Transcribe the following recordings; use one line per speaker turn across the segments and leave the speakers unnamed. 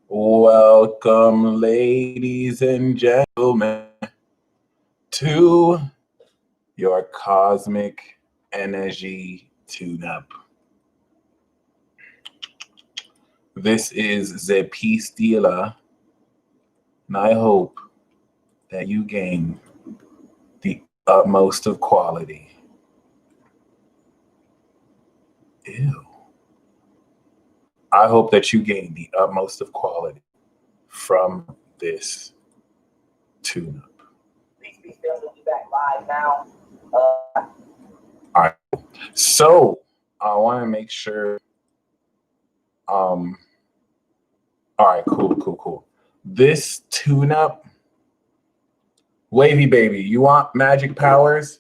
Welcome, ladies and gentlemen, to your cosmic energy tune-up. This is the Peace Dealer, and I hope that you gain the utmost of quality. Ew. I hope that you gain the utmost of quality from this tune-up.
Back live now.
All right. So I want to make sure. All right, cool. This tune-up, Wavy Baby, you want magic powers?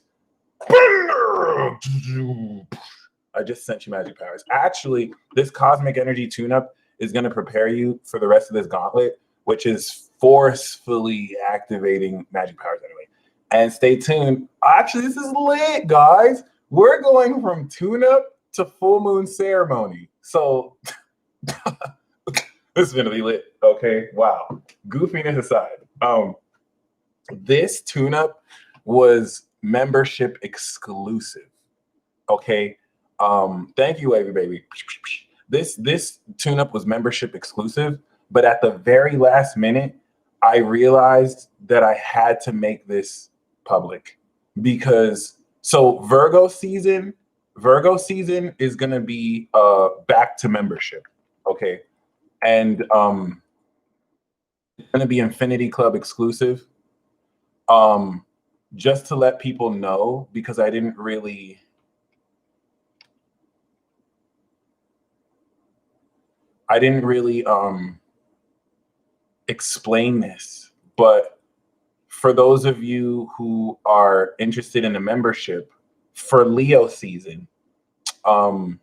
I just sent you magic powers. Actually, this cosmic energy tune-up is going to prepare you for the rest of this gauntlet, which is forcefully activating magic powers anyway. And stay tuned. Actually, this is lit, guys. We're going from tune-up to full moon ceremony. So this is going to be lit, okay? Wow. Goofiness aside. This tune-up was membership exclusive, okay? Thank you, Wavy Baby. This tune-up was membership exclusive, but at the very last minute, I realized that I had to make this public because Virgo season is gonna be back to membership, okay, and it's gonna be Infinity Club exclusive. Just to let people know, because I didn't really. Explain this, but for those of you who are interested in a membership for Leo season, $1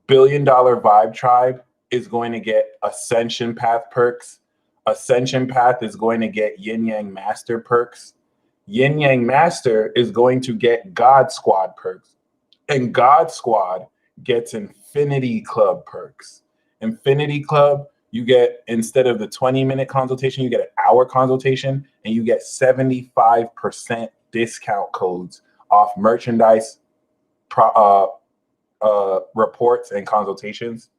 Billion Vibe Tribe is going to get Ascension Path perks. Ascension Path is going to get Yin Yang Master perks. Yin Yang Master is going to get God Squad perks, and God Squad gets Infinity Club perks. Infinity Club, you get, instead of the 20-minute consultation, you get an hour consultation, and you get 75% discount codes off merchandise, reports, and consultations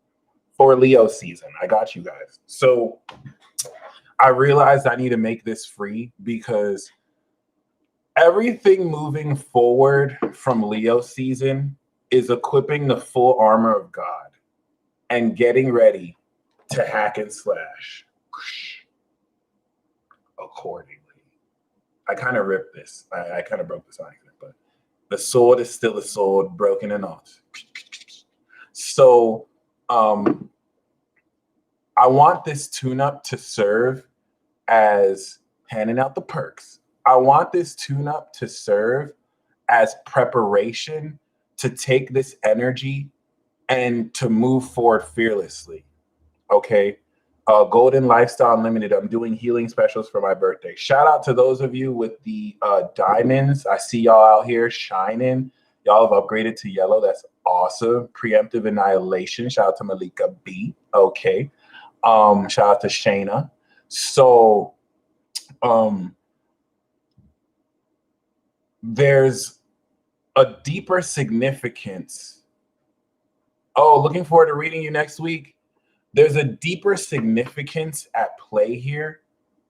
for Leo season. I got you guys. So I realized I need to make this free because everything moving forward from Leo season is equipping the full armor of God and getting ready to hack and slash accordingly. I kind of ripped this. I kind of broke this on accident, but the sword is still a sword, broken and not. So I want this tune-up to serve as handing out the perks. I want this tune-up to serve as preparation to take this energy and to move forward fearlessly, okay? Golden Lifestyle Unlimited, I'm doing healing specials for my birthday. Shout out to those of you with the diamonds. I see y'all out here shining. Y'all have upgraded to yellow. That's awesome. Preemptive Annihilation. Shout out to Malika B. Okay. Shout out to Shayna. So there's a deeper significance. Oh, looking forward to reading you next week. There's a deeper significance at play here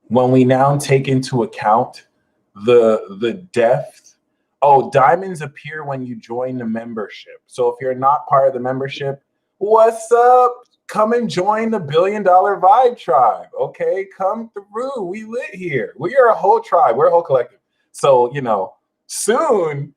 when we now take into account the depth. Oh, diamonds appear when you join the membership. So if you're not part of the membership, what's up? Come and join the $1 Billion Vibe Tribe. Okay, come through. We lit here. We are a whole tribe. We're a whole collective. So, you know, soon,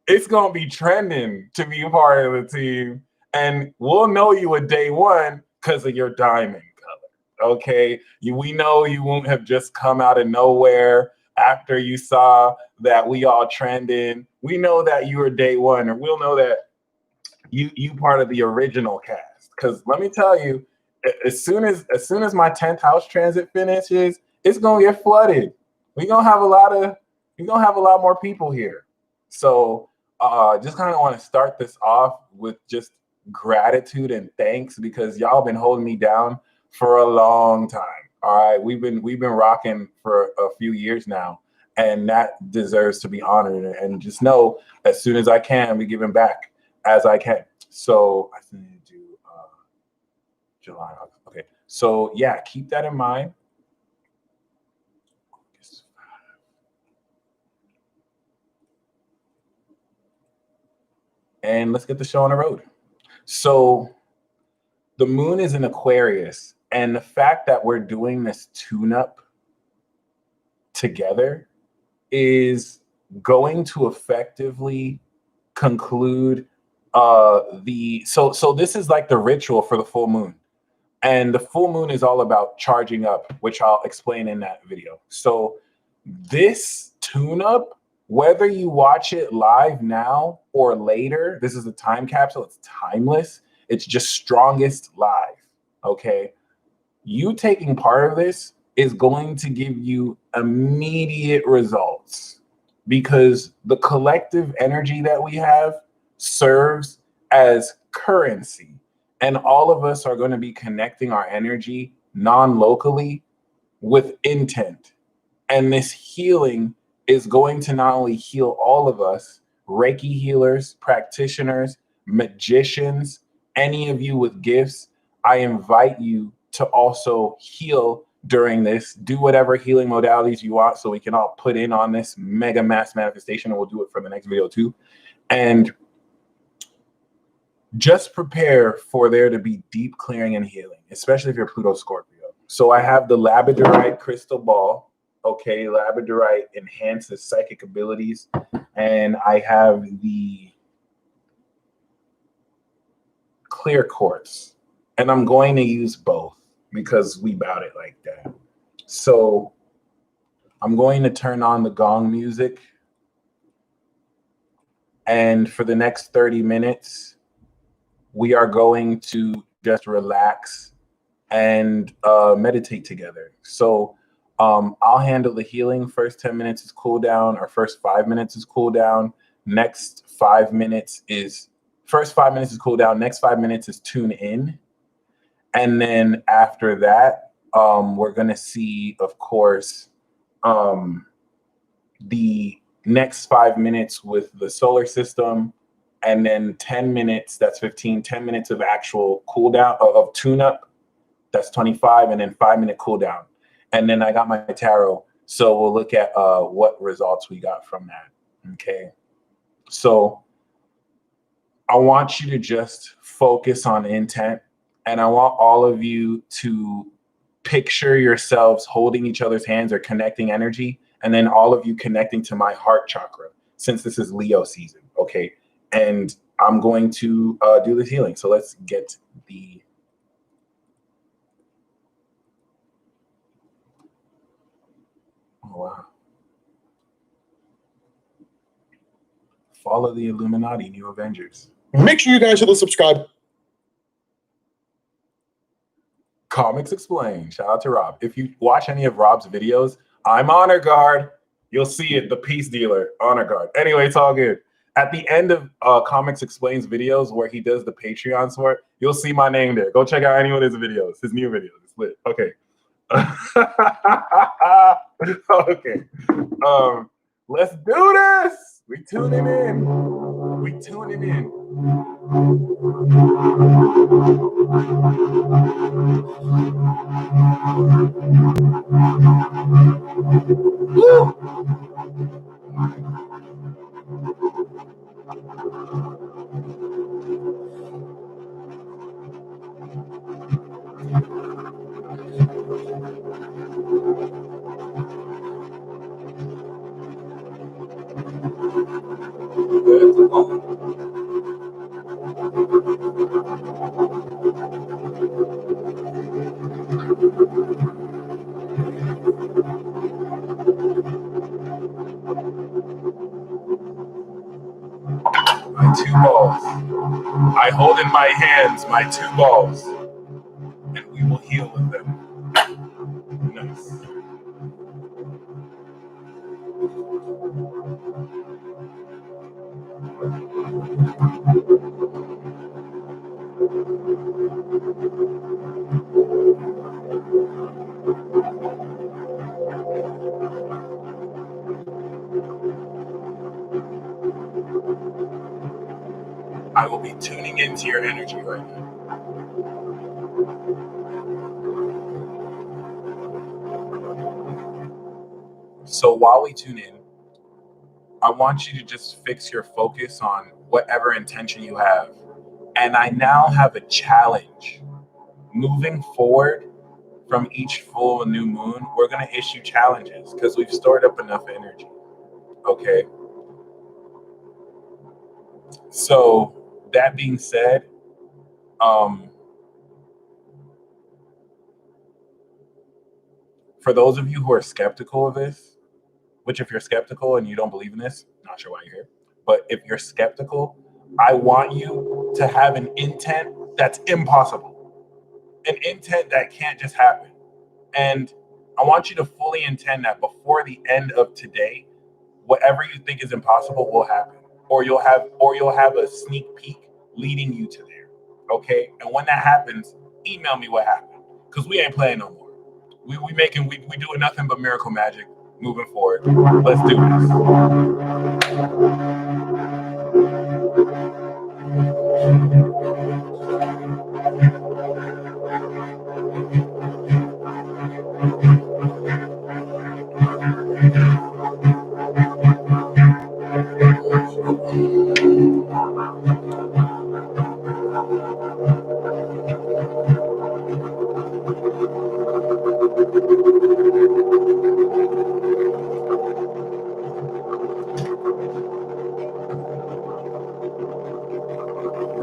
it's going to be trending to be a part of the team. And we'll know you at day one because of your diamond color, okay? We know you won't have just come out of nowhere after you saw that we all trending. We know that you were day one, or we'll know that you part of the original cast. Because let me tell you, as soon as my 10th house transit finishes, it's gonna get flooded. We're gonna have a lot more people here. So just kind of want to start this off with just gratitude and thanks, because y'all been holding me down for a long time. All right, we've been rocking for a few years now, and that deserves to be honored. And just know, as soon as I can, be giving back as I can. So I think I do July. Okay, so yeah, keep that in mind. And let's get the show on the road. So the moon is in Aquarius, and the fact that we're doing this tune-up together is going to effectively conclude the so this is like the ritual for the full moon. And the full moon is all about charging up, which I'll explain in that video. So this tune-up, whether you watch it live now or later, this is a time capsule, it's timeless, it's just strongest live. Okay, you taking part of this is going to give you immediate results, because the collective energy that we have serves as currency, and all of us are going to be connecting our energy non-locally with intent. And this healing is going to not only heal all of us, Reiki healers, practitioners, magicians, any of you with gifts, I invite you to also heal during this. Do whatever healing modalities you want so we can all put in on this mega mass manifestation, and we'll do it for the next video too. And just prepare for there to be deep clearing and healing, especially if you're Pluto Scorpio. So I have the labradorite crystal ball. Okay, labradorite enhances psychic abilities. And I have the clear quartz. And I'm going to use both because we bout it like that. So I'm going to turn on the gong music. And for the next 30 minutes, we are going to just relax and meditate together. So I'll handle the healing. First 10 minutes is cool down, or first 5 minutes is cool down. Next 5 minutes is cool down. Next 5 minutes is tune in. And then after that, we're going to see, of course, the next 5 minutes with the solar system. And then 10 minutes, that's 15, 10 minutes of actual cool down, of tune up, that's 25, and then 5 minute cool down. And then I got my tarot. So we'll look at what results we got from that. Okay. So I want you to just focus on intent. And I want all of you to picture yourselves holding each other's hands or connecting energy. And then all of you connecting to my heart chakra, since this is Leo season. Okay. And I'm going to do this healing. So let's get the... Oh, wow. Follow the Illuminati, New Avengers.
Make sure you guys hit the subscribe.
Comics Explained. Shout out to Rob. If you watch any of Rob's videos, I'm Honor Guard. You'll see it, the peace dealer, Honor Guard. Anyway, it's all good. At the end of Comics Explains videos where he does the Patreon for it, you'll see my name there. Go check out any of his videos, his new videos. It's lit. Okay. Okay. Let's do this. We tuning in. We tuning in. Woo! My two balls. I hold in my hands my two balls, and we will heal with them. Nice. I will be tuning into your energy right now. So while we tune in, I want you to just fix your focus on whatever intention you have. And I now have a challenge. Moving forward from each full and new moon, we're going to issue challenges because we've stored up enough energy. Okay. So that being said, for those of you who are skeptical of this, which if you're skeptical and you don't believe in this, not sure why you're here, but if you're skeptical, I want you to have an intent that's impossible, an intent that can't just happen. And I want you to fully intend that before the end of today, whatever you think is impossible will happen, or you'll have a sneak peek leading you to there. Okay, and when that happens, email me what happened, because we ain't playing no more. We doing nothing but miracle magic moving forward. Let's do this.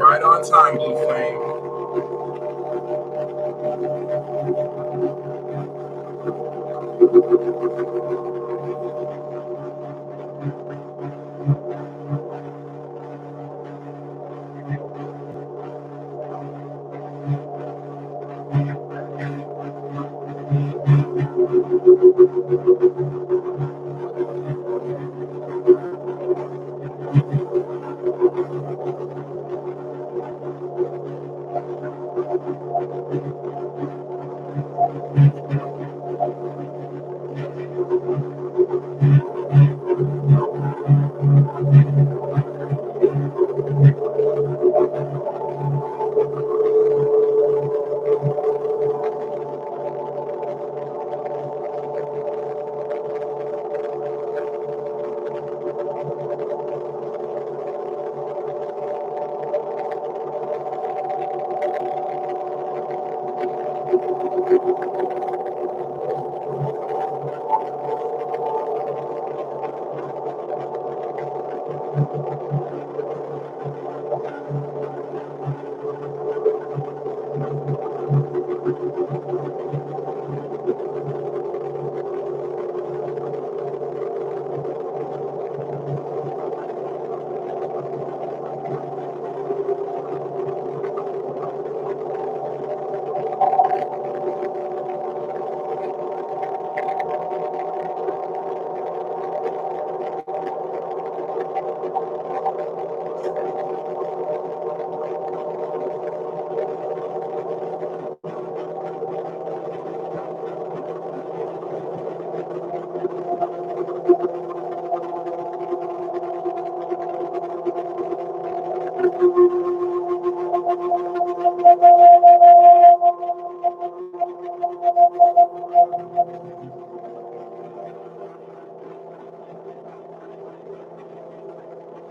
Right on time, Blue Flame.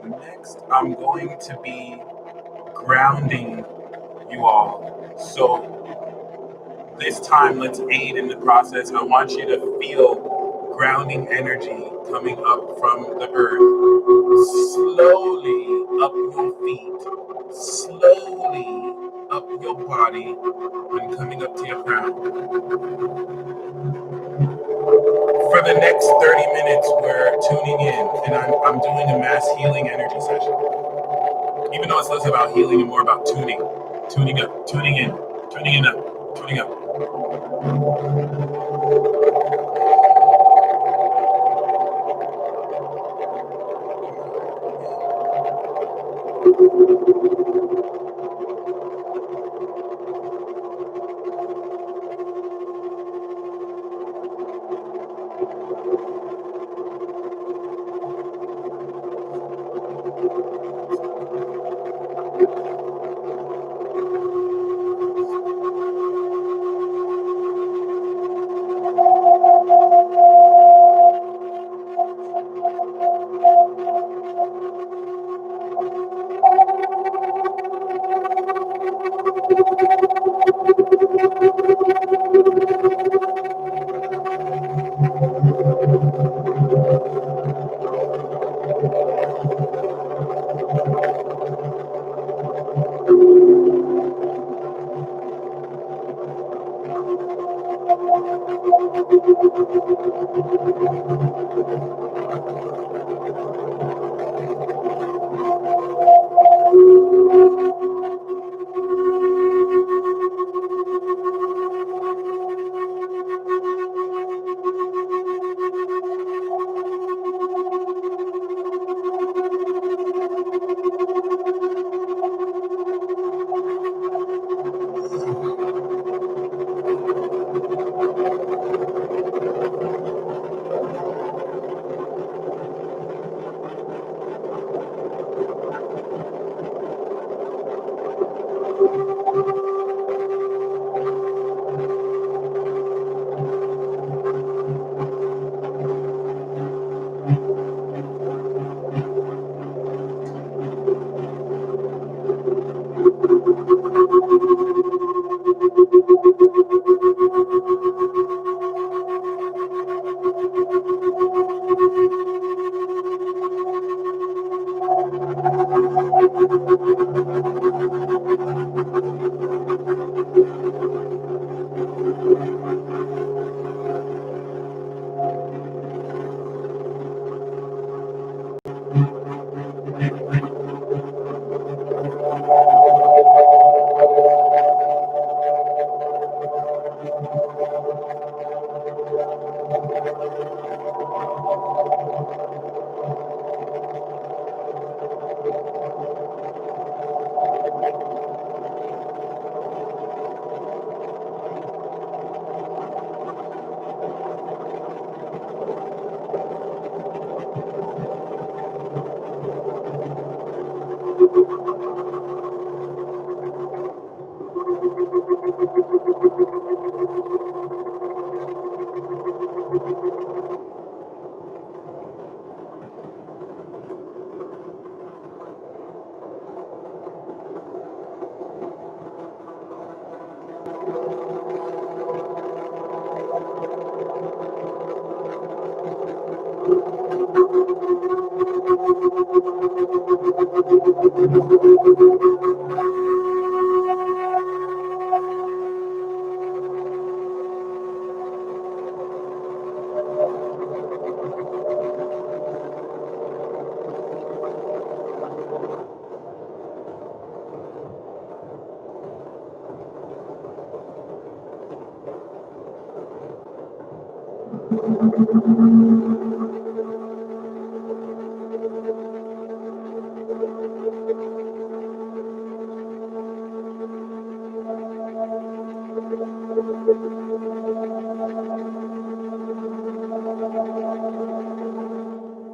Next, I'm going to be grounding you all. So this time, let's aid in the process. I want you to feel grounding energy coming up from the earth, slowly up your feet, slowly up your body, and coming up to your crown. For the next 30 minutes, we're tuning in, and I'm doing a mass healing energy session. Even though it's less about healing and more about tuning up, tuning in up, tuning up.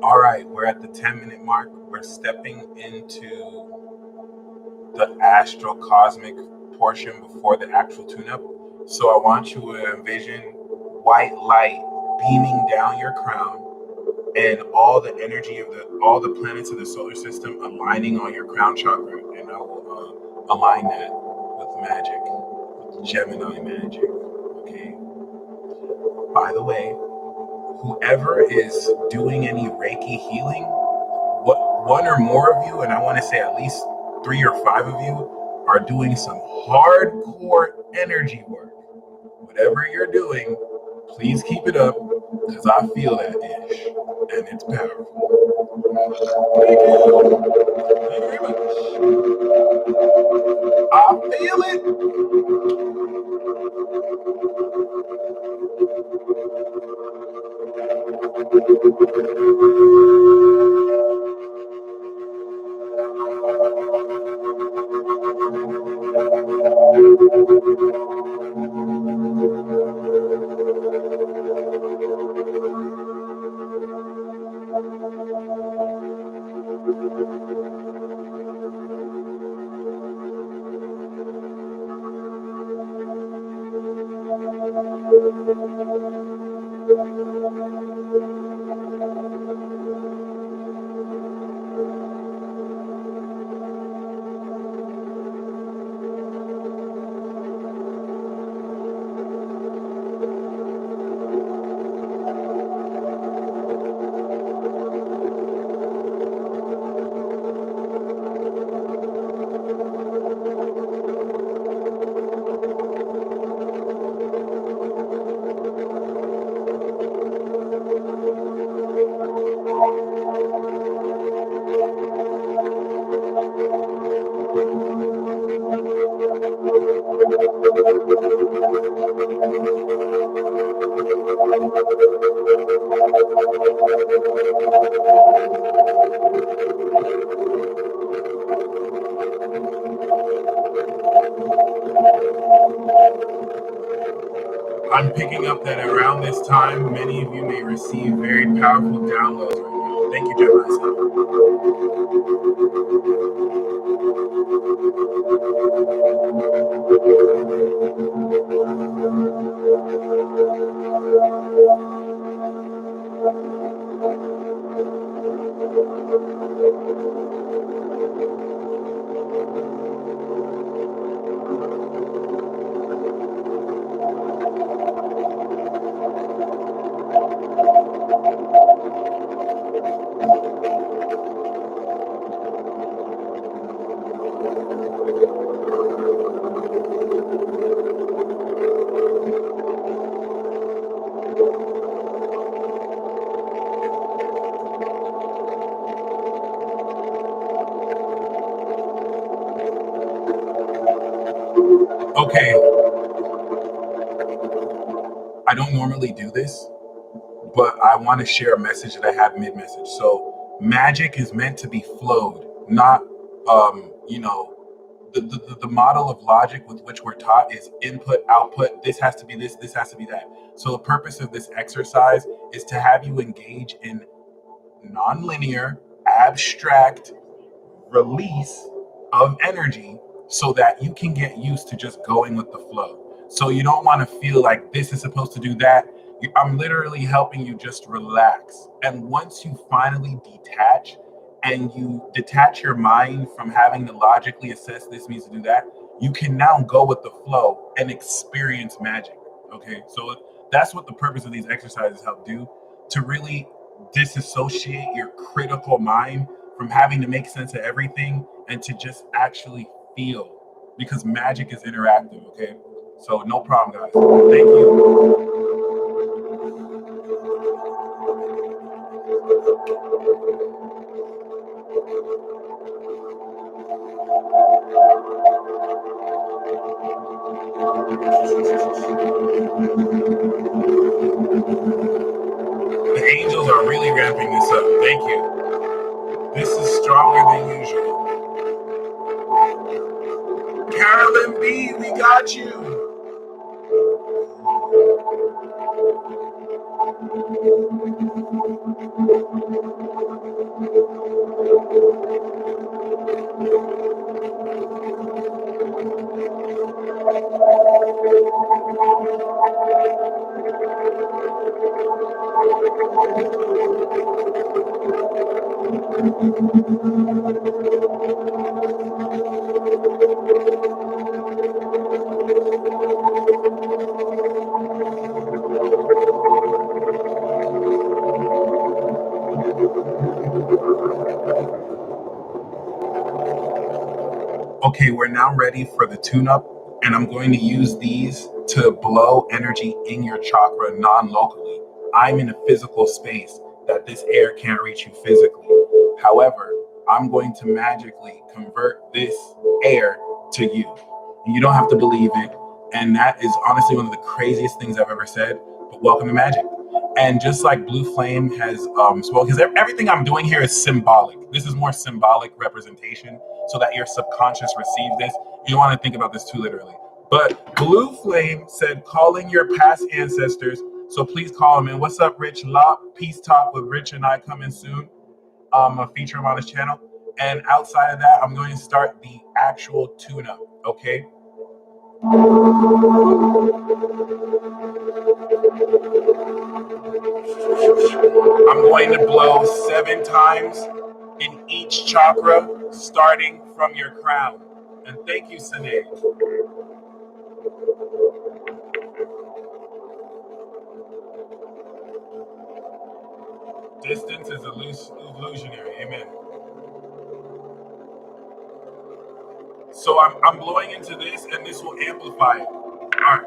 All right, we're at the 10-minute mark. We're stepping into the astral cosmic portion before the actual tune-up. So I want you to envision white light beaming down your crown and all the energy of all the planets of the solar system aligning on your crown chakra. And I will align that with magic, with Gemini magic. Okay. By the way, whoever is doing any Reiki healing, one or more of you, and I want to say at least 3 or 5 of you, are doing some hardcore energy work. Whatever you're doing, please keep it up, because I feel that ish, and it's powerful. Thank you. Thank you very much. I feel it. I'm picking up that around this time, many of you may receive very powerful downloads right now. Thank you, Gemini. Okay, I don't normally do this, but I want to share a message that I have mid-message. So magic is meant to be flowed, not, the model of logic with which we're taught is input, output. This has to be this has to be that. So the purpose of this exercise is to have you engage in nonlinear, abstract release of energy so that you can get used to just going with the flow. So you don't want to feel like this is supposed to do that. I'm literally helping you just relax. And once you finally detach and you detach your mind from having to logically assess this means to do that, you can now go with the flow and experience magic. Okay. So that's what the purpose of these exercises help do, to really disassociate your critical mind from having to make sense of everything and to just actually feel, because magic is interactive. Okay, so no problem, guys. Thank you. The angels are really ramping this up. Thank you. This is stronger than usual. Carolyn B, we got you. Okay, we're now ready for the tune-up, and I'm going to use these to blow energy in your chakra non-locally. I'm in a physical space that this air can't reach you physically. However, I'm going to magically convert this air to you. And you don't have to believe it, and that is honestly one of the craziest things I've ever said, but welcome to magic. And just like Blue Flame has spoken, because everything I'm doing here is symbolic. This is more symbolic representation so that your subconscious receives this. You don't want to think about this too literally. But Blue Flame said, calling your past ancestors. So please call them in. What's up, Rich Lop? Peace Talk with Rich and I coming soon. A feature on his channel. And outside of that, I'm going to start the actual tune-up, okay? I'm going to blow 7 times in each chakra, starting from your crown. And thank you, Sine. Distance is illusionary. Amen. So I'm blowing into this, and this will amplify it. All right.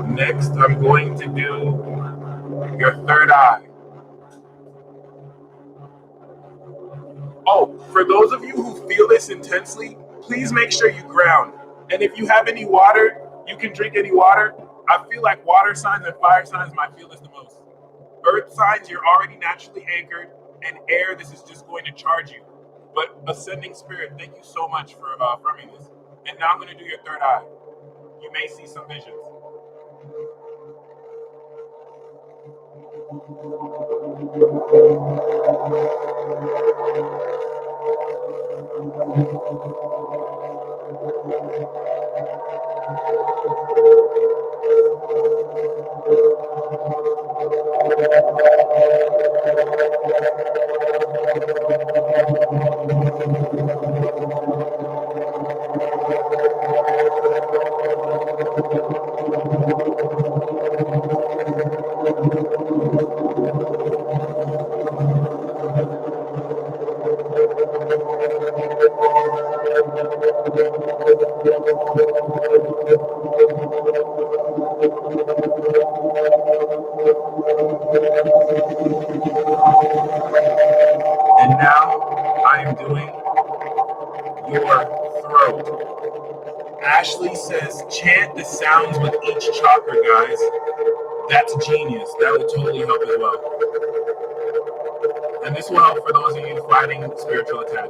Next, I'm going to do your third eye. Oh, for those of you who feel this intensely, please make sure you ground. And if you have any water, you can drink any water. I feel like water signs and fire signs might feel this the most. Earth signs, you're already naturally anchored. And air, this is just going to charge you. But ascending spirit, thank you so much for affirming this. And now I'm going to do your third eye. You may see some visions. And now I am doing your throat. Ashley says, chant the sounds with each chakra, guys. That's genius. That will totally help as well. And this will help for those of you fighting spiritual attack.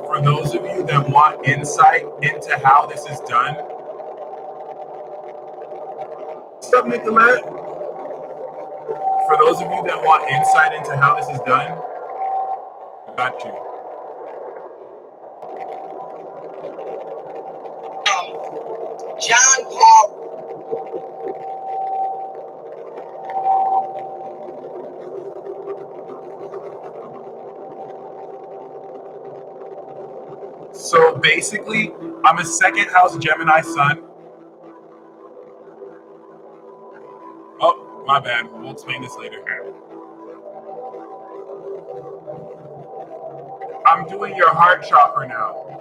For those of you that want insight into how this is done, what's up, Nicolette? For those of you that want insight into how this is done, I got you.
John Paul.
So basically, I'm a second house Gemini sun. My bad. We'll explain this later. I'm doing your heart chakra now.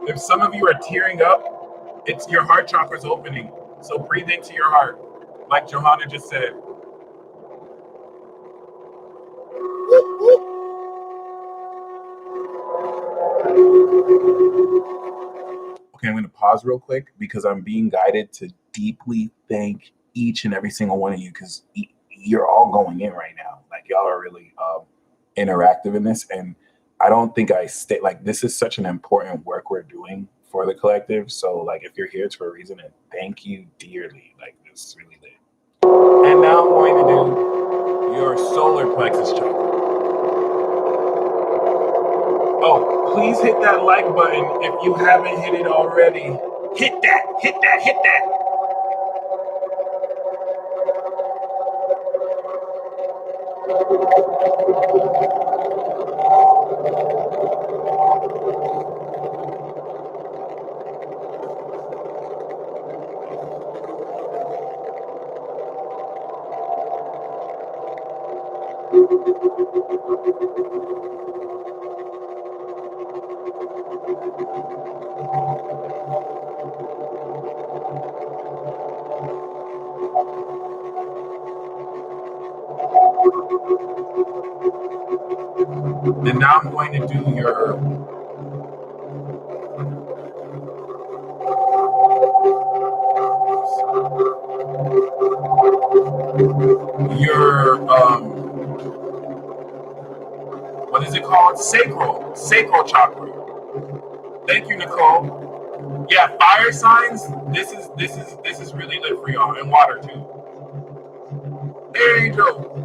If some of you are tearing up, it's your heart chakra's opening. So breathe into your heart, like Johanna just said. Okay, I'm going to pause real quick because I'm being guided to deeply thank each and every single one of you because you're all going in right now. Like y'all are really interactive in this, and I don't think I stay like this is such an important work we're doing for the collective. So like if you're here, it's for a reason, and thank you dearly. Like this is really lit. And now I'm going to do your solar plexus chakra. Oh, please hit that like button if you haven't hit it already. Hit that, hit that, hit that. And now I'm going to do your what is it called? Sacral chakra. Thank you, Nicole. Yeah, fire signs. This is really lit for y'all, and water too. There you go.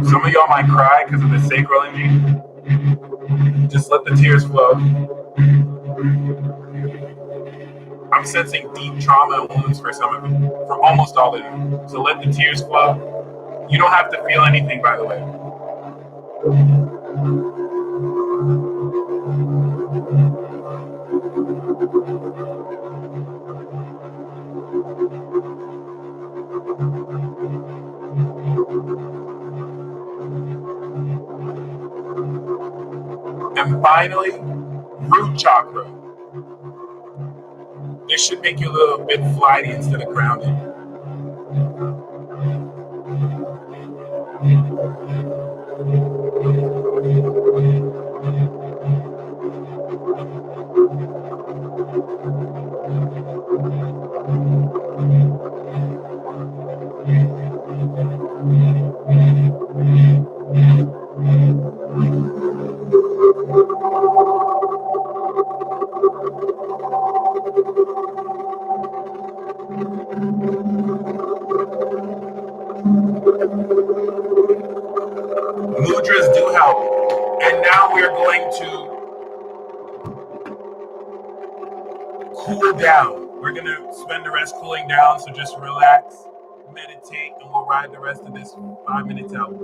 Some of y'all might cry because of the sacral energy. Just let the tears flow. I'm sensing deep trauma and wounds for some of you, for almost all of you. So let the tears flow. You don't have to feel anything, by the way. And finally, root chakra. This should make you a little bit flighty instead of grounded. Mudras do help. And now we're going to cool down. We're going to spend the rest cooling down, so just relax, meditate, and we'll ride the rest of this 5 minutes out.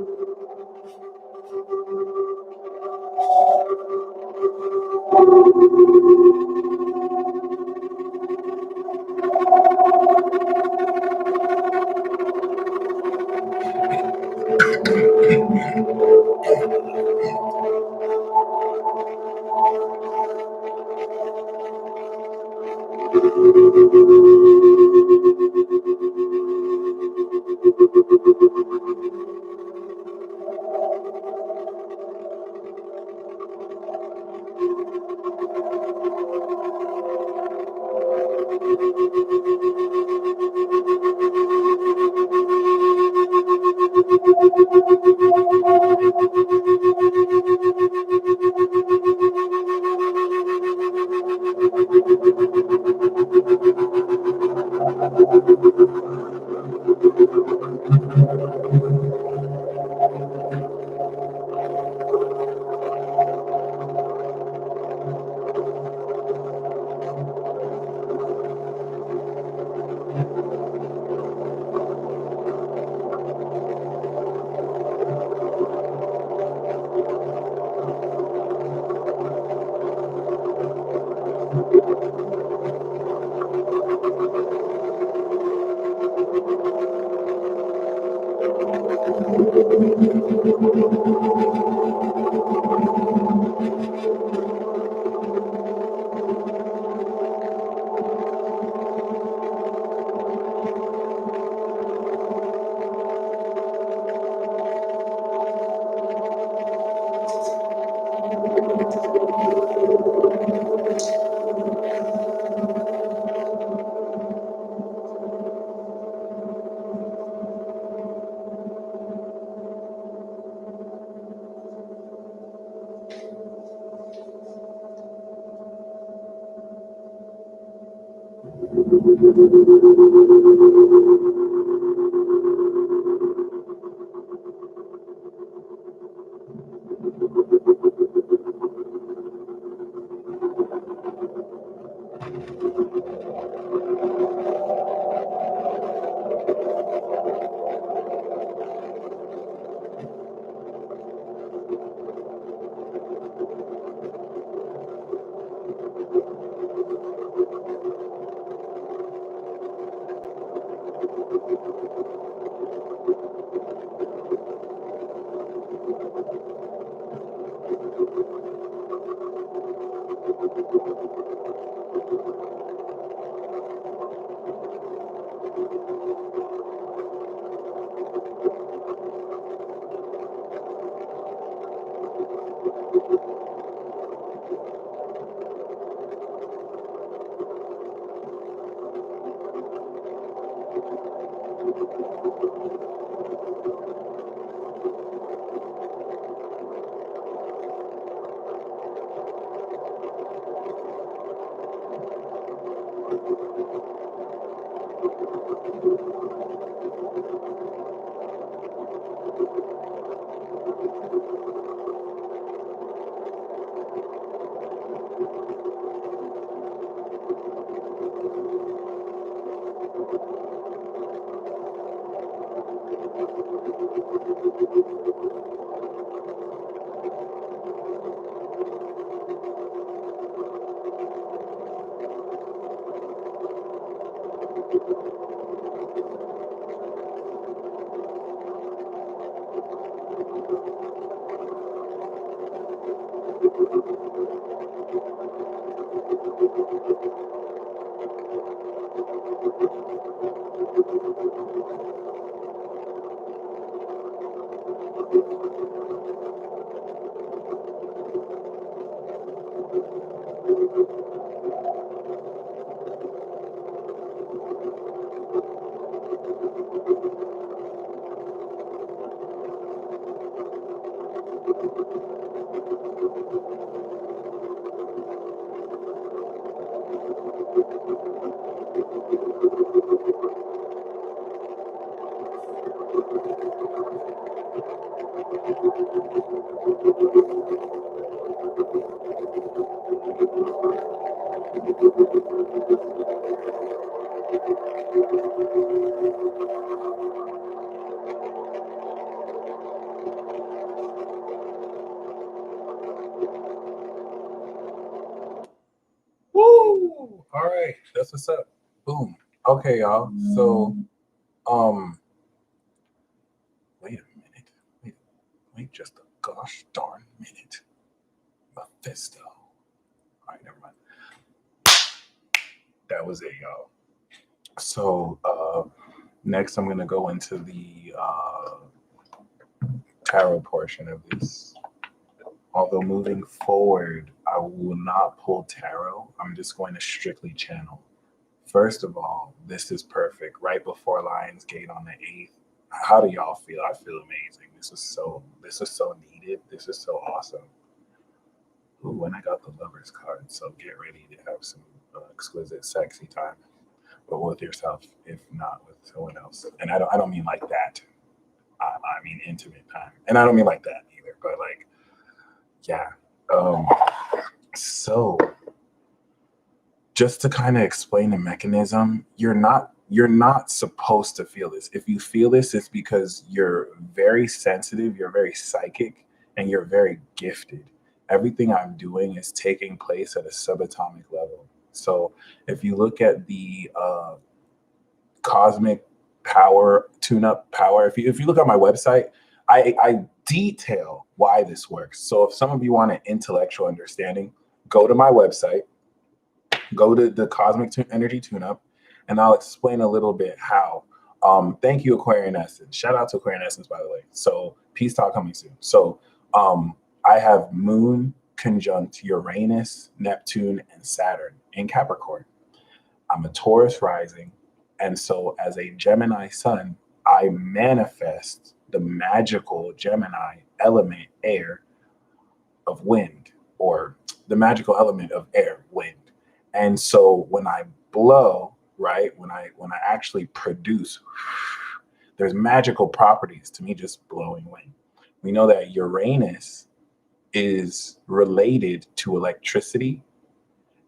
Woo! All right, that's what's up. Boom. Okay, y'all. So, wait a minute. Wait just a gosh darn minute. Mephisto. All right, never mind. That was it, y'all. So, next I'm gonna go into the tarot portion of this. Although moving forward, I will not pull tarot. I'm just going to strictly channel. First of all, this is perfect. Right before Lionsgate on the 8th. How do y'all feel? I feel amazing. This is so needed. This is so awesome. Ooh, and I got the Lover's card, so get ready to have some exquisite, sexy time, but with yourself, if not with someone else. And I don't mean like that. I mean intimate time, and I don't mean like that either. But like, yeah. So just to kind of explain the mechanism, you're not supposed to feel this. If you feel this, it's because you're very sensitive, you're very psychic, and you're very gifted. Everything I'm doing is taking place at a subatomic level. So if you look at the cosmic power tune-up power, if you look at my website, I detail why this works. So if some of you want an intellectual understanding, go to my website, go to the cosmic energy tune-up, and I'll explain a little bit how. Thank you, Aquarian Essence. Shout out to Aquarian Essence, by the way. So peace talk coming soon. So I have Moon conjunct Uranus, Neptune, and Saturn in Capricorn. I'm a Taurus rising. And so as a Gemini sun, I manifest the magical Gemini element air of wind, or the magical element of air, wind. And so when I blow, right, when I actually produce, there's magical properties to me just blowing wind. We know that Uranus is related to electricity,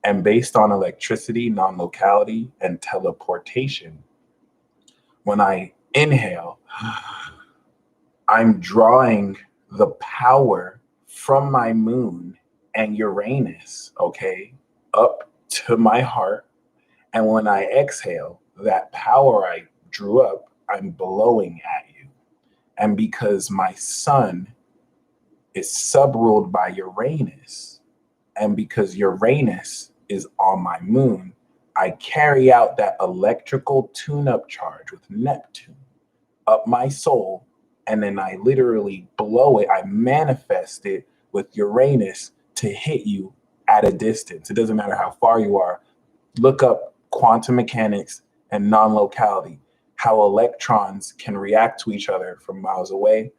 and based on electricity, non-locality, and teleportation, when I inhale, I'm drawing the power from my moon and Uranus, okay, up to my heart. And when I exhale, that power I drew up, I'm blowing at you. And because my sun is subruled by Uranus, and because Uranus is on my moon, I carry out that electrical tune-up charge with Neptune up my soul, and then I literally blow it. I manifest it with Uranus to hit you at a distance. It doesn't matter how far you are. Look up quantum mechanics and non-locality, how electrons can react to each other from miles away.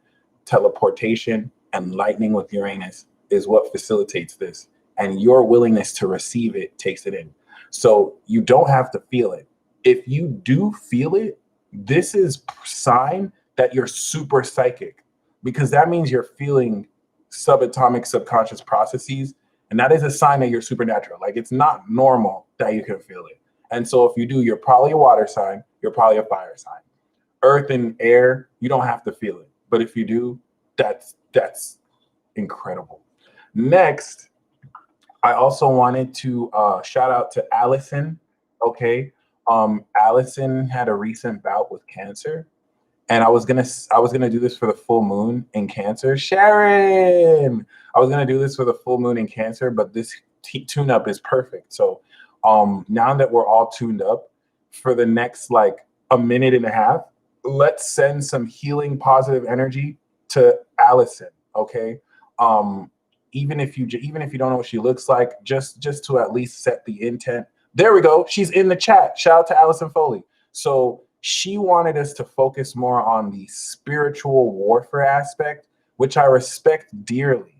Teleportation and lightning with Uranus is what facilitates this. And your willingness to receive it takes it in. So you don't have to feel it. If you do feel it, this is sign that you're super psychic, because that means you're feeling subatomic subconscious processes. And that is a sign that you're supernatural. Like, it's not normal that you can feel it. And so if you do, you're probably a water sign, you're probably a fire sign. Earth and air, you don't have to feel it. But if you do, that's incredible. Next, I also wanted to shout out to Allison. Okay. Allison had a recent bout with cancer. And I was gonna do this for the full moon in Cancer. Sharon, I was gonna do this for the full moon in Cancer, but this tune-up is perfect. So now that we're all tuned up, for the next like a minute and a half, let's send some healing positive energy to Allison. Okay. Even if you don't know what she looks like, just to at least set the intent. There we go. She's in the chat. Shout out to Allison Foley. So she wanted us to focus more on the spiritual warfare aspect, which I respect dearly.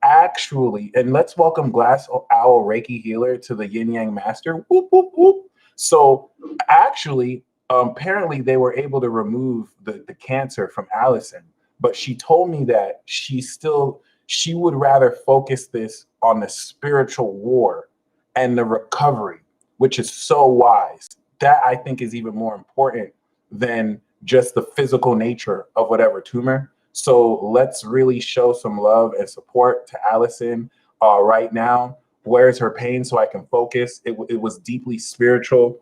Actually, and let's welcome Glass Owl Reiki Healer to the Yin Yang Master. Whoop, whoop, whoop. So actually, apparently they were able to remove the cancer from Allison, but she told me that she would rather focus this on the spiritual war and the recovery, which is so wise. That I think is even more important than just the physical nature of whatever tumor. So let's really show some love and support to Allison right now. Where's her pain so I can focus? It was deeply spiritual.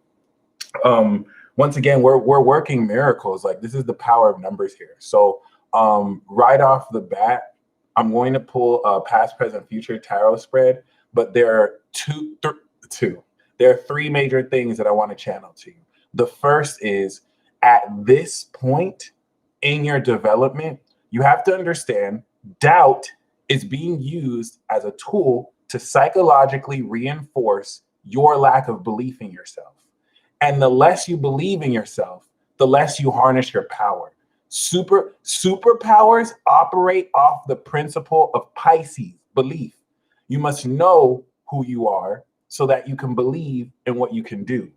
Once again, we're working miracles. Like, this is the power of numbers here. So right off the bat, I'm going to pull a past, present, future tarot spread, but there are two. There are three major things that I want to channel to you. The first is, at this point in your development, you have to understand doubt is being used as a tool to psychologically reinforce your lack of belief in yourself. And the less you believe in yourself, the less you harness your power. Superpowers operate off the principle of Pisces, belief. You must know who you are so that you can believe in what you can do.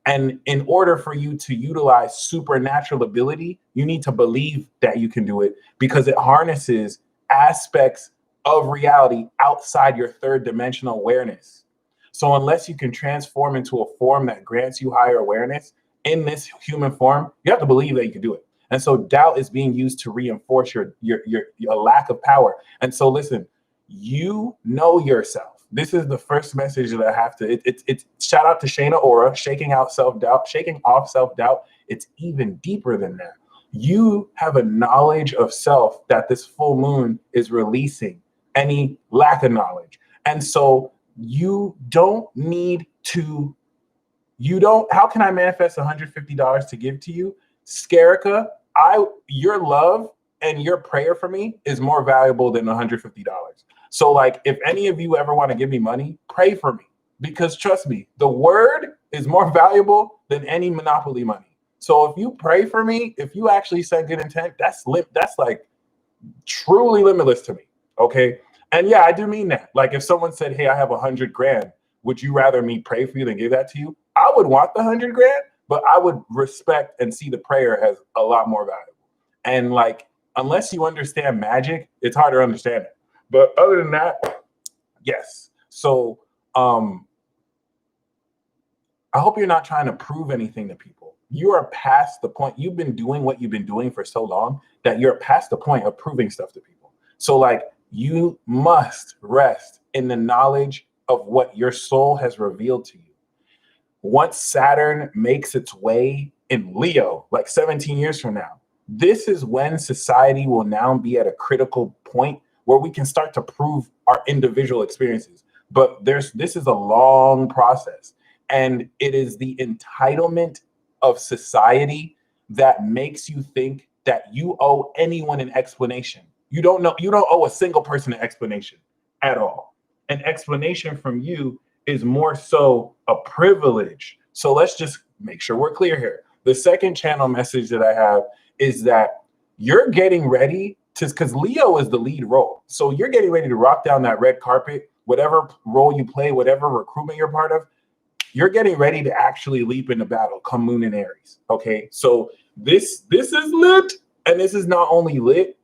And in order for you to utilize supernatural ability, you need to believe that you can do it, because it harnesses aspects of reality outside your third dimensional awareness. So unless you can transform into a form that grants you higher awareness in this human form, you have to believe that you can do it. And so doubt is being used to reinforce your lack of power. And so listen, you know yourself. this is the first message that I have to, it's shout out to Shayna Aura, shaking off self-doubt. It's even deeper than that. You have a knowledge of self that this full moon is releasing any lack of knowledge. And so you don't need to, how can I manifest $150 to give to you? Skarika, your love and your prayer for me is more valuable than $150. So like, if any of you ever want to give me money, pray for me, because trust me, the word is more valuable than any monopoly money. So if you pray for me, if you actually set good intent, that's like truly limitless to me. Okay. And yeah, I do mean that. Like if someone said, hey, I have 100 grand, would you rather me pray for you than give that to you? I would want the 100 grand, but I would respect and see the prayer as a lot more valuable. And like, unless you understand magic, it's hard to understand it. But other than that, yes. So I hope you're not trying to prove anything to people. You are past the point. You've been doing what you've been doing for so long that you're past the point of proving stuff to people. So like, you must rest in the knowledge of what your soul has revealed to you. Once Saturn makes its way in Leo, like 17 years from now, this is when society will now be at a critical point where we can start to prove our individual experiences. But this is a long process. And it is the entitlement of society that makes you think that you owe anyone an explanation. You don't owe a single person an explanation at all. An explanation from you is more so a privilege. So let's just make sure we're clear here. The second channel message that I have is that you're getting ready to, because Leo is the lead role. So you're getting ready to rock down that red carpet, whatever role you play, whatever recruitment you're part of, you're getting ready to actually leap into battle come Moon in Aries. Okay. So this is lit. And this is not only lit,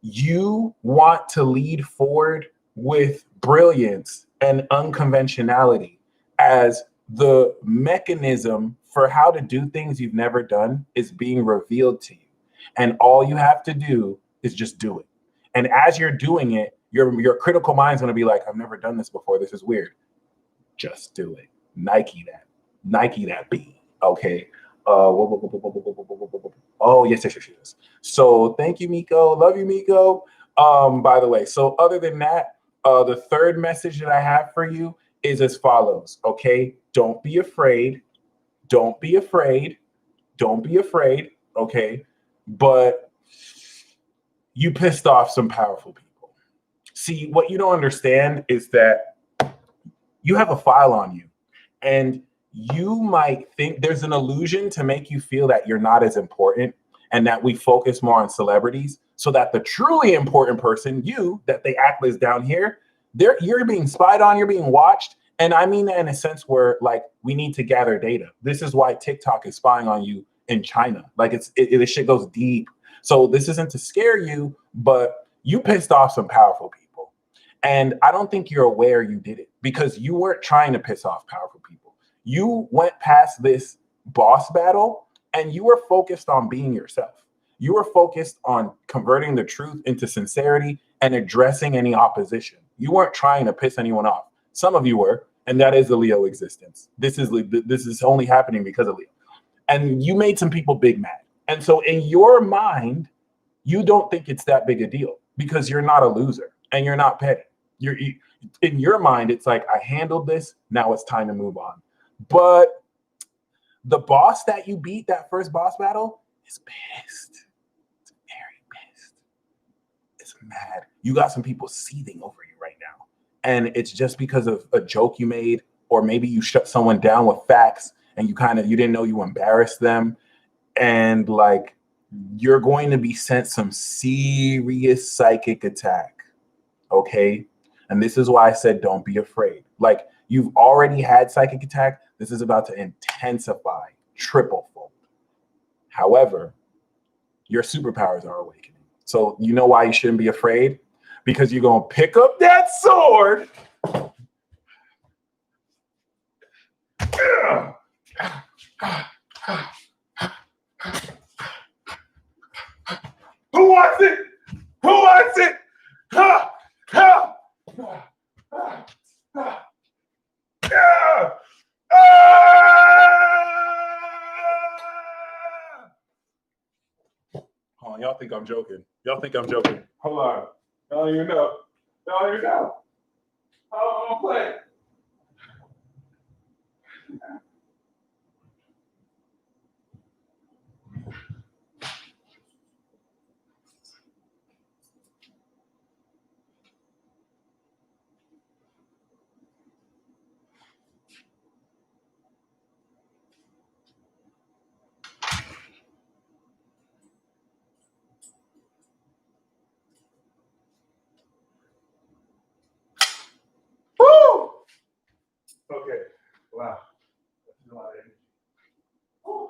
you want to lead forward with brilliance and unconventionality as the mechanism for how to do things you've never done is being revealed to you. And all you have to do is just do it. And as you're doing it, your critical mind's going to be like, I've never done this before. This is weird. Just do it. Nike that B. Okay. Oh, yes. So thank you, Miko. Love you, Miko. By the way, so other than that, the third message that I have for you is as follows. Okay. Don't be afraid. Don't be afraid. Don't be afraid. Okay. But you pissed off some powerful people. See, what you don't understand is that you have a file on you, and you might think there's an illusion to make you feel that you're not as important and that we focus more on celebrities so that the truly important person, you, that they act as down here, you're being spied on, you're being watched. And I mean that in a sense where like we need to gather data. This is why TikTok is spying on you in China. Like this shit goes deep. So this isn't to scare you, but you pissed off some powerful people. And I don't think you're aware you did it because you weren't trying to piss off powerful people. You went past this boss battle and you were focused on being yourself. You were focused on converting the truth into sincerity and addressing any opposition. You weren't trying to piss anyone off. Some of you were, and that is the Leo existence. This is only happening because of Leo. And you made some people big mad. And so in your mind, you don't think it's that big a deal because you're not a loser and you're not petty. In your mind, it's like, I handled this. Now it's time to move on. But the boss that you beat, that first boss battle, is pissed. It's very pissed. It's mad. You got some people seething over you right now. And it's just because of a joke you made, or maybe you shut someone down with facts and you didn't know you embarrassed them. And like, you're going to be sent some serious psychic attack. Okay. And this is why I said, don't be afraid. Like, you've already had psychic attack. This is about to intensify, triple fold. However, your superpowers are awakening. So you know why you shouldn't be afraid? Because you're going to pick up that sword. Who wants it? Who wants it? Hold on, y'all think I'm joking. Y'all think I'm joking. Hold on. Y'all don't even know. Y'all don't even know. How I'm gonna play. Woo! Okay. Wow. That's a lot of energy. Woo.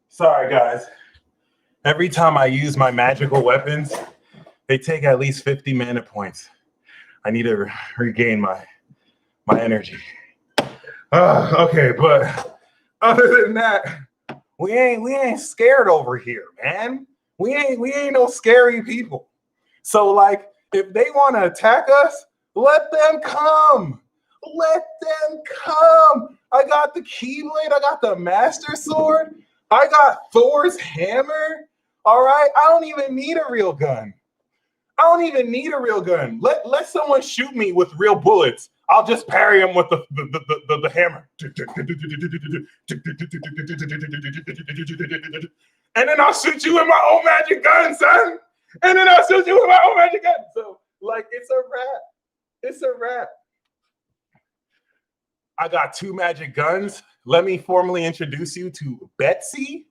Sorry, guys. Every time I use my magical weapons, they take at least 50 mana points. I need to regain my energy. Okay, but other than that, we ain't scared over here, man. We ain't no scary people. So like, if they want to attack us, let them come. Let them come. I got the Keyblade. I got the Master Sword. I got Thor's hammer. All right. I don't even need a real gun. Let someone shoot me with real bullets. I'll just parry him with the hammer. And then I'll shoot you with my own magic gun, son. So, like, it's a wrap. I got 2 magic guns. Let me formally introduce you to Betsy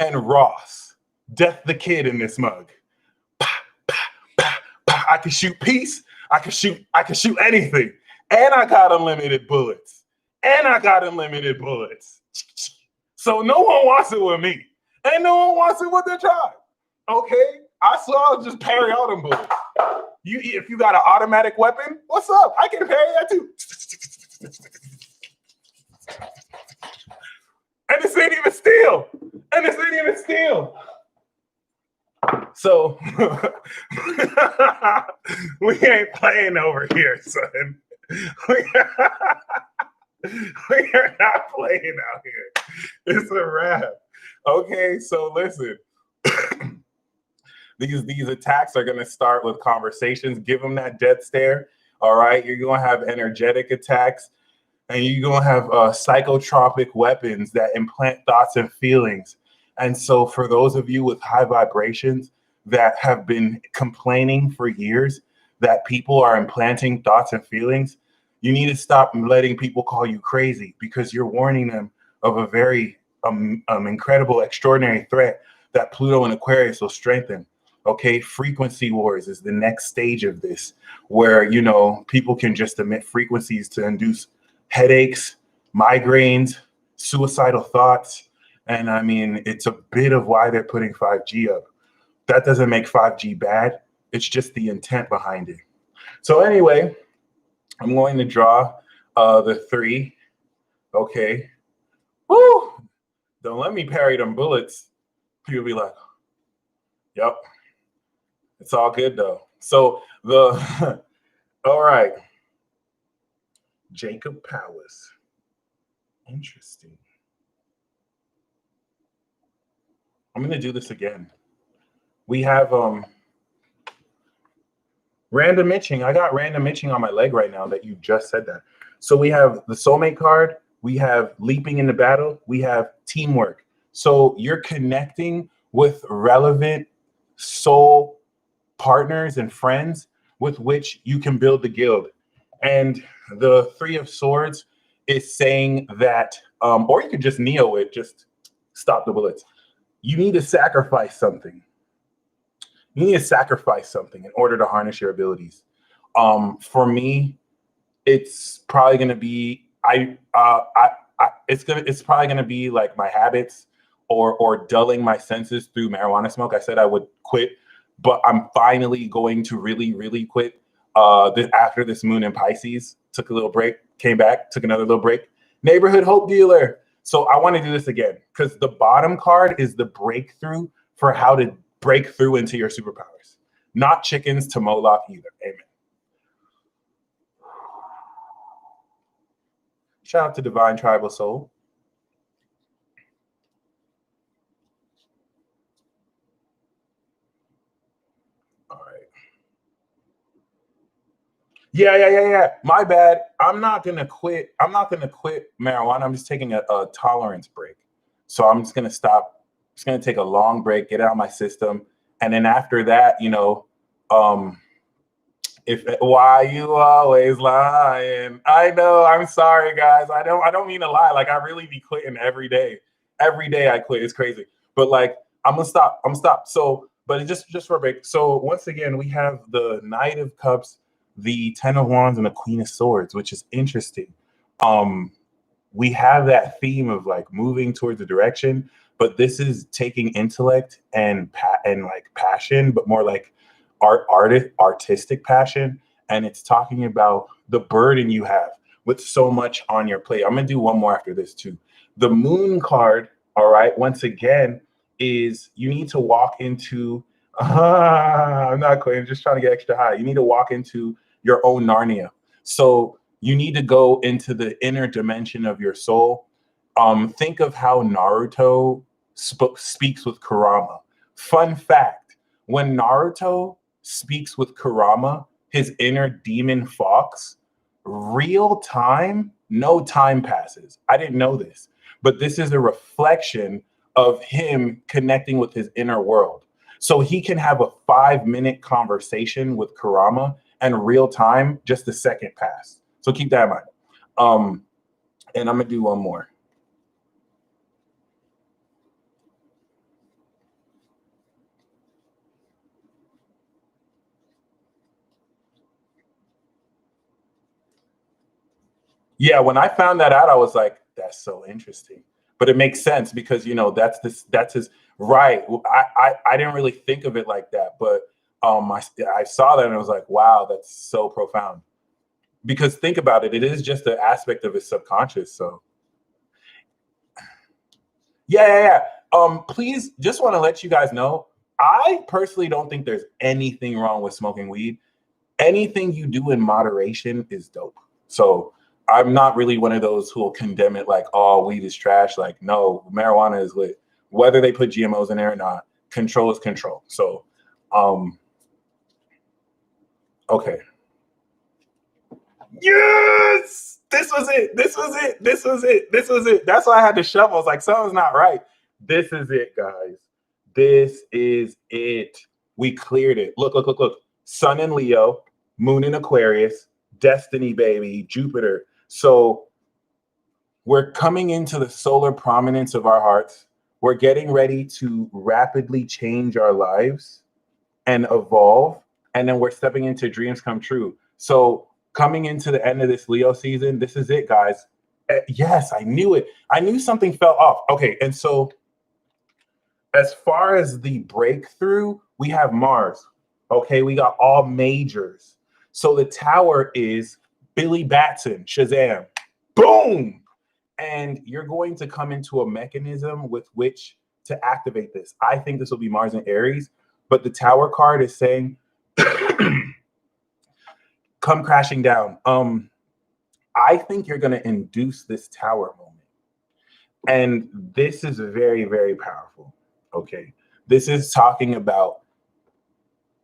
and Ross. Death the Kid in this mug. I can shoot peace. I can shoot anything. And I got unlimited bullets. So no one wants it with me. And no one wants it with their tribe. Okay? I'll just parry all them bullets. If you got an automatic weapon, what's up? I can parry that too. And this ain't even steel. So we ain't playing over here, son. We are not playing out here. It's a wrap. Okay, so listen. These attacks are gonna start with conversations. Give them that death stare. All right, you're gonna have energetic attacks, and you're gonna have psychotropic weapons that implant thoughts and feelings. And so, for those of you with high vibrations that have been complaining for years that people are implanting thoughts and feelings, you need to stop letting people call you crazy, because you're warning them of a very incredible, extraordinary threat that Pluto and Aquarius will strengthen. Okay, frequency wars is the next stage of this, where, people can just emit frequencies to induce headaches, migraines, suicidal thoughts. And I mean, it's a bit of why they're putting 5G up. That doesn't make 5G bad. It's just the intent behind it. So anyway, I'm going to draw the 3. Okay. Woo! Don't let me parry them bullets. People be like, yep. It's all good though. So all right. Jacob Powers. Interesting. I'm going to do this again. We have random itching. I got random itching on my leg right now that you just said that. So we have the soulmate card. We have leaping into battle. We have teamwork. So you're connecting with relevant soul partners and friends with which you can build the guild. And the 3 of Swords is saying that, or you could just Neo it, just stop the bullets. You need to sacrifice something. You need to sacrifice something in order to harness your abilities. For me, it's probably gonna be it's probably gonna be like my habits or dulling my senses through marijuana smoke. I said I would quit, but I'm finally going to really quit. After this moon in Pisces, took a little break, came back, took another little break. Neighborhood hope dealer. So I want to do this again because the bottom card is the breakthrough for how to break through into your superpowers. Not chickens to Moloch either. Amen. Shout out to Divine Tribal Soul. All right. Yeah. My bad. I'm not gonna quit marijuana. I'm just taking a tolerance break. So I'm just gonna stop. It's gonna take a long break, get it out of my system, and then after that, if why you always lying? I know. I'm sorry, guys. I don't mean to lie. Like I really be quitting every day. Every day I quit. It's crazy. But like I'm gonna stop. So, but it's just for a break. So once again, we have the Knight of Cups, the Ten of Wands, and the Queen of Swords, which is interesting. We have that theme of like moving towards a direction, but this is taking intellect and like passion, but more like artistic passion, and it's talking about the burden you have with so much on your plate. I'm gonna do one more after this too. The Moon card, all right, once again, is you need to walk into I'm not quitting, just trying to get extra high. You need to walk into your own Narnia. So you need to go into the inner dimension of your soul. Think of how Naruto speaks with Kurama. Fun fact, when Naruto speaks with Kurama, his inner demon fox, real time, no time passes. I didn't know this, but this is a reflection of him connecting with his inner world. So he can have a 5-minute conversation with Kurama and real time, just a second pass. So keep that in mind. And I'm gonna do one more. Yeah, when I found that out, I was like, that's so interesting. But it makes sense because that's his right. I didn't really think of it like that, but I saw that and I was like, wow, that's so profound. Because think about it, it is just an aspect of his subconscious. So yeah. Please, just want to let you guys know, I personally don't think there's anything wrong with smoking weed. Anything you do in moderation is dope. So I'm not really one of those who will condemn it like, oh, weed is trash. Like, no, marijuana is lit. Whether they put GMOs in there or not, control is control. So, okay. Yes! This was it. That's why I had to shovel. I was like, something's not right. This is it, guys. This is it. We cleared it. Look. Sun in Leo, Moon in Aquarius, Destiny, baby, Jupiter. So we're coming into the solar prominence of our hearts. We're getting ready to rapidly change our lives and evolve. And then we're stepping into dreams come true. So coming into the end of this Leo season, this is it, guys. Yes, I knew it. I knew something fell off. Okay, and so as far as the breakthrough, we have Mars. Okay, we got all majors. So the tower is Billy Batson, Shazam. Boom! And you're going to come into a mechanism with which to activate this. I think this will be Mars and Aries, but the tower card is saying, come crashing down. I think you're going to induce this tower moment. And this is very, very powerful. Okay. This is talking about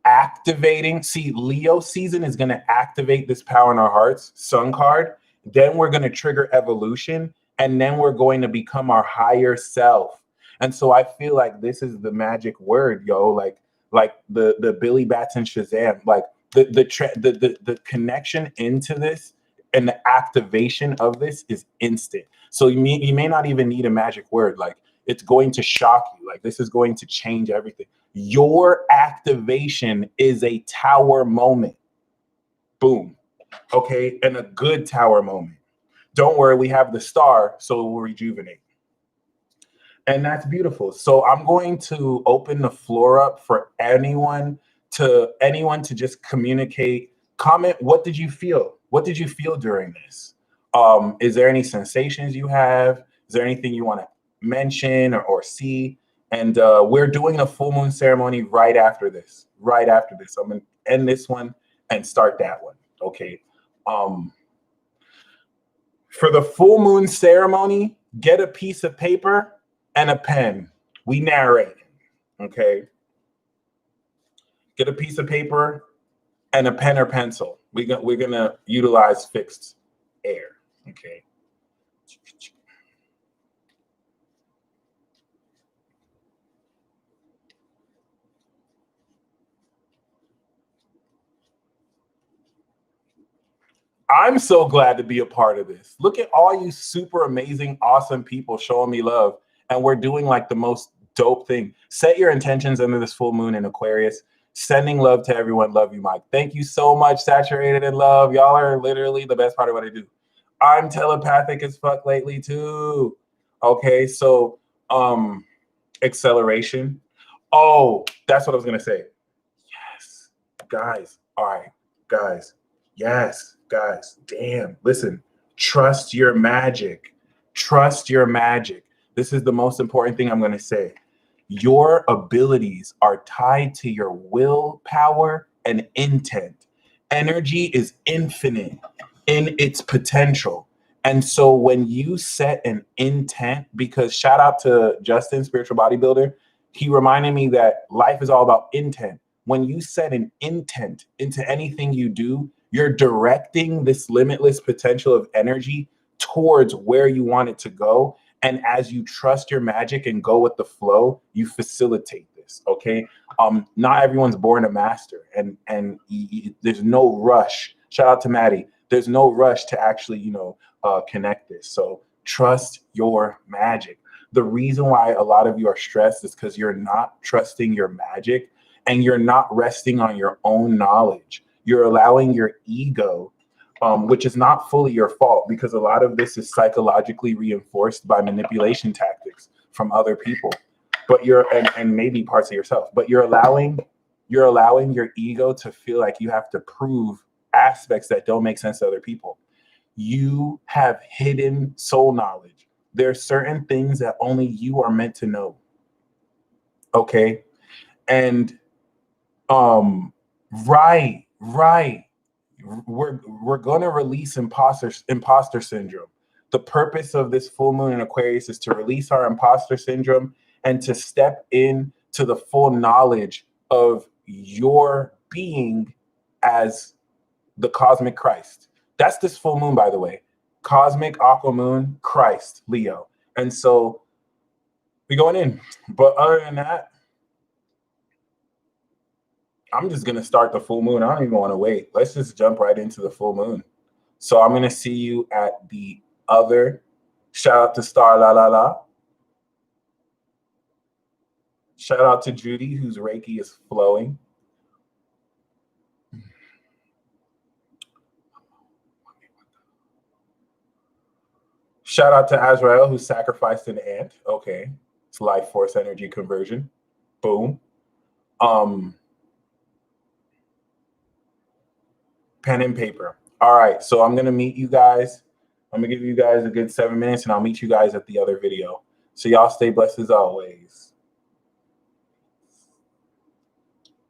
activating. See, Leo season is going to activate this power in our hearts, Sun card. Then we're going to trigger evolution. And then we're going to become our higher self. And so I feel like this is the magic word, yo, like the Billy Batson Shazam, like the connection into this and the activation of this is instant. So you may not even need a magic word. Like it's going to shock you. Like this is going to change everything. Your activation is a tower moment. Boom. Okay. And a good tower moment. Don't worry, we have the star, so it will rejuvenate. And that's beautiful. So I'm going to open the floor up for anyone to just communicate, comment. What did you feel? What did you feel during this? Is there any sensations you have? Is there anything you want to mention or see? And we're doing a full moon ceremony right after this. Right after this. I'm going to end this one and start that one. Okay. For the full moon ceremony, get a piece of paper and a pen. We narrate. Okay. Get a piece of paper and a pen or pencil. We're going to utilize fixed air. Okay. I'm so glad to be a part of this. Look at all you super amazing, awesome people showing me love. And we're doing like the most dope thing. Set your intentions under this full moon in Aquarius. Sending love to everyone. Love you, Mike. Thank you so much, Saturated in Love. Y'all are literally the best part of what I do. I'm telepathic as fuck lately too. Okay, so acceleration. Oh, that's what I was gonna say. Yes, guys. All right, guys. Yes, guys. Damn. Listen, trust your magic. Trust your magic. This is the most important thing I'm going to say. Your abilities are tied to your willpower and intent. Energy is infinite in its potential. And so when you set an intent, because shout out to Justin, spiritual bodybuilder, he reminded me that life is all about intent. When you set an intent into anything you do, you're directing this limitless potential of energy towards where you want it to go. And as you trust your magic and go with the flow, you facilitate this. Okay. Not everyone's born a master, and there's no rush. Shout out to Maddie. There's no rush to actually, connect this. So trust your magic. The reason why a lot of you are stressed is because you're not trusting your magic and you're not resting on your own knowledge. You're allowing your ego, which is not fully your fault, because a lot of this is psychologically reinforced by manipulation tactics from other people, but and maybe parts of yourself, but you're allowing your ego to feel like you have to prove aspects that don't make sense to other people. You have hidden soul knowledge. There are certain things that only you are meant to know. Okay. And right. We're gonna release imposter syndrome. The purpose of this full moon in Aquarius is to release our imposter syndrome and to step into the full knowledge of your being as the cosmic Christ. That's this full moon, by the way. Cosmic aqua moon, Christ, Leo. And so we're going in. But other than that, I'm just going to start the full moon. I don't even want to wait. Let's just jump right into the full moon. So I'm going to see you at the other. Shout out to Star La La La. Shout out to Judy, whose Reiki is flowing. Shout out to Azrael, who sacrificed an ant. Okay. It's life force energy conversion. Boom. Pen and paper. All right. So I'm going to meet you guys. I'm going to give you guys a good 7 minutes, and I'll meet you guys at the other video. So y'all stay blessed as always.